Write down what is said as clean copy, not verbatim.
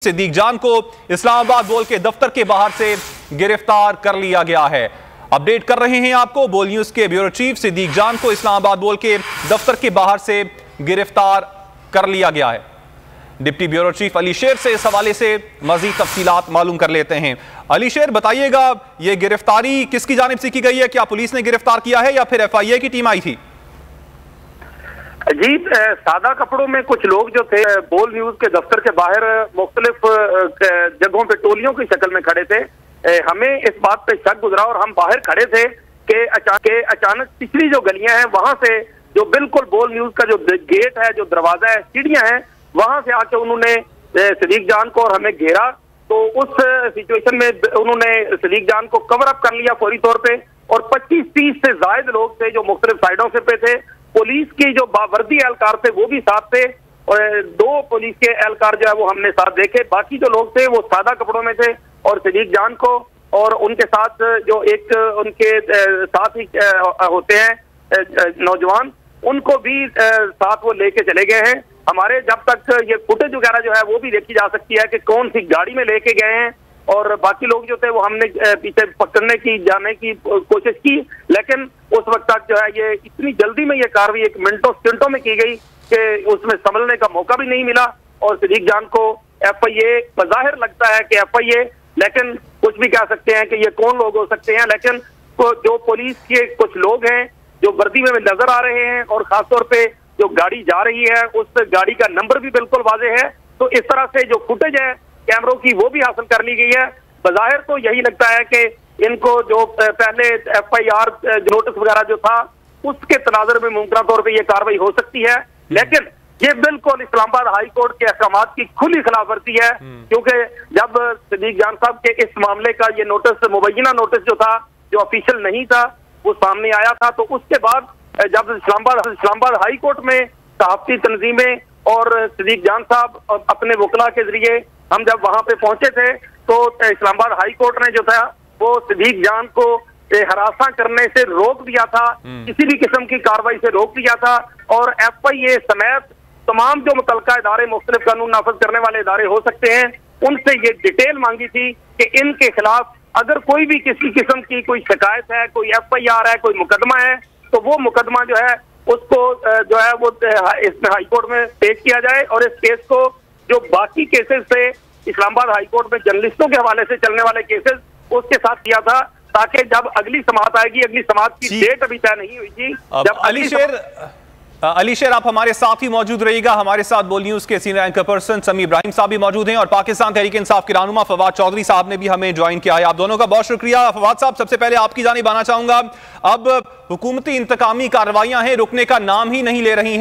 सिद्दीक जान को इस्लामाबाद बोल के दफ्तर के बाहर से गिरफ्तार कर लिया गया है। अपडेट कर रहे हैं आपको, बोल न्यूज के ब्यूरो चीफ सिद्दीक जान को इस्लामाबाद बोल के दफ्तर के बाहर से गिरफ्तार कर लिया गया है। डिप्टी ब्यूरो चीफ अली शेर से इस हवाले से मजीद तफसीलात मालूम कर लेते हैं। अली शेर, बताइएगा यह गिरफ्तारी किसकी जानिब से की गई है? क्या पुलिस ने गिरफ्तार किया है या फिर FIA की टीम आई थी? जी, सादा कपड़ों में कुछ लोग जो थे बोल न्यूज के दफ्तर के बाहर मुख्तलिफ जगहों पे टोलियों की शक्ल में खड़े थे। हमें इस बात पे शक गुजरा और हम बाहर खड़े थे कि अचानक पिछली जो गलियां हैं वहां से जो बिल्कुल बोल न्यूज का जो गेट है, जो दरवाजा है, सीढ़ियां हैं, वहां से आके उन्होंने सिद्दीक जान को और हमें घेरा। तो उस सिचुएशन में उन्होंने सिद्दीक जान को कवर अप कर लिया फौरी तौर पे और 25-30 से ज्यादा लोग थे जो मुख्तलिफ साइडों से पे थे। पुलिस की जो बावर्दी एहलकार थे वो भी साथ थे और 2 पुलिस के एहलकार जो है वो हमने साथ देखे। बाकी जो लोग थे वो सादा कपड़ों में थे और सिद्दीक जान को और उनके साथ जो एक उनके साथ ही होते हैं नौजवान, उनको भी साथ वो लेके चले गए हैं। हमारे जब तक ये फुटेज वगैरह जो है वो भी देखी जा सकती है कि कौन सी गाड़ी में लेके गए हैं और बाकी लोग जो थे वो हमने पीछे पकड़ने की जाने की कोशिश की, लेकिन उस वक्त तक जो है ये इतनी जल्दी में ये कार्रवाई 1 मिनटों सेकंडों में की गई कि उसमें संभलने का मौका भी नहीं मिला और सिद्दीक जान को FIA बज़ाहिर लगता है कि FIA, लेकिन कुछ भी कह सकते हैं कि ये कौन लोग हो सकते हैं। लेकिन जो पुलिस के कुछ लोग हैं जो वर्दी में नजर आ रहे हैं और खासतौर पे जो गाड़ी जा रही है उस गाड़ी का नंबर भी बिल्कुल वाज़ेह है। तो इस तरह से जो फुटेज है कैमरों की वो भी हासिल कर ली गई है। बज़ाहिर तो यही लगता है कि इनको जो पहले FIR नोटिस वगैरह जो था उसके तनाजर में मुमकिन तौर पे ये कार्रवाई हो सकती है, लेकिन ये बिल्कुल इस्लामाबाद हाई कोर्ट के अहकामात की खुली खिलाफवर्जी है। क्योंकि जब सिद्दीक जान साहब के इस मामले का ये नोटिस, मुबैना नोटिस जो था, जो ऑफिशियल नहीं था, वो सामने आया था, तो उसके बाद जब इस्लामाबाद हाई कोर्ट में सहाफती तंजीमें और सिद्दीक जान साहब अपने वकला के जरिए हम जब वहां पे पहुंचे थे तो इस्लामाबाद हाई कोर्ट ने जो था वो सिद्दीक जान को हरासा करने से रोक दिया था, किसी भी किस्म की कार्रवाई से रोक दिया था और FIA समेत तमाम जो मुतल्लिका इदारे, मुख्तलिफ कानून नाफिज करने वाले इदारे हो सकते हैं, उनसे ये डिटेल मांगी थी कि इनके खिलाफ अगर कोई भी किसी किस्म की कोई शिकायत है, कोई FIR है, कोई मुकदमा है, तो वो मुकदमा जो है उसको जो है वो इसमें हाई कोर्ट में पेश किया जाए और इस केस को जो बाकी केसेस थे इस्लामाबाद हाई कोर्ट में जर्नलिस्टों के हवाले से चलने वाले केसेस उसके साथ किया था, ताकि जब अगली समाअत आएगी, अगली समाअत की डेट अभी तय नहीं हुई थी। जब अली शेर आप हमारे साथ ही मौजूद रहिएगा। हमारे साथ बोल न्यूज के सीनियर एंकर पर्सन समी इब्राहिम साहब भी मौजूद हैं और पाकिस्तान तहरीक इंसाफ के रहनुमा फवाद चौधरी साहब ने भी हमें ज्वाइन किया है। आप दोनों का बहुत शुक्रिया। फवाद साहब, सबसे पहले आपकी जानिब आना चाहूंगा। अब हुकूमती इंतकामी कार्रवाइयां हैं, रुकने का नाम ही नहीं ले रही हैं।